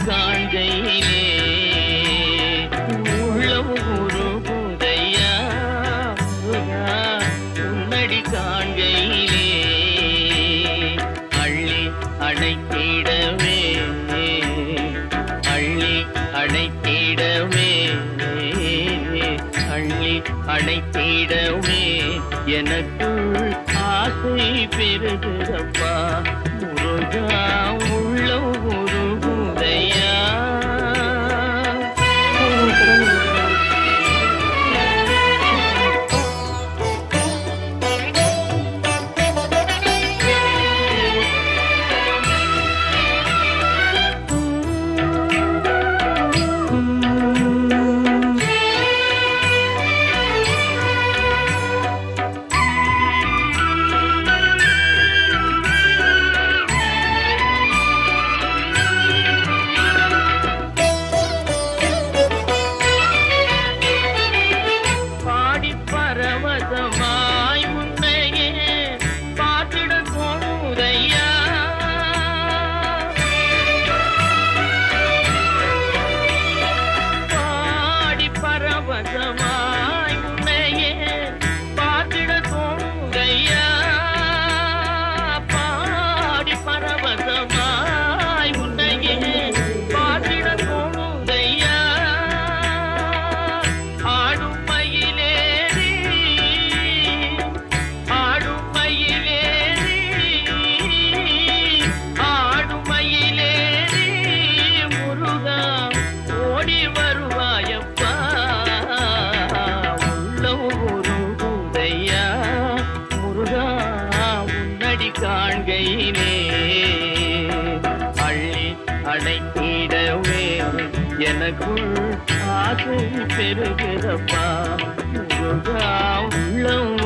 காண்கையிலே உள்ளம் உருகுதையா முருகா உன்னடி காண்கையிலே அள்ளி அணைத்திடவே அள்ளி அணைத்திடவே அள்ளி அணைத்திடவே எனக்குள் ஆசை பெருகுதப்பா முருகா உள்ளம் உருகுதையா. பரவசமாய் உன்னையே பார்த்திட தோணுதையா பாடி பரவசமாய் உன்னையே பார்த்திட தோணுதையா பாடி பரவசமாய் உன்னையே பார்த்திட தோணுதையா ஆடும் மயிலே காண்கையிலே அள்ளி அணைத்திடவே எனக்குள் ஆசை பெருகிறப்பா முருகா உள்ளம்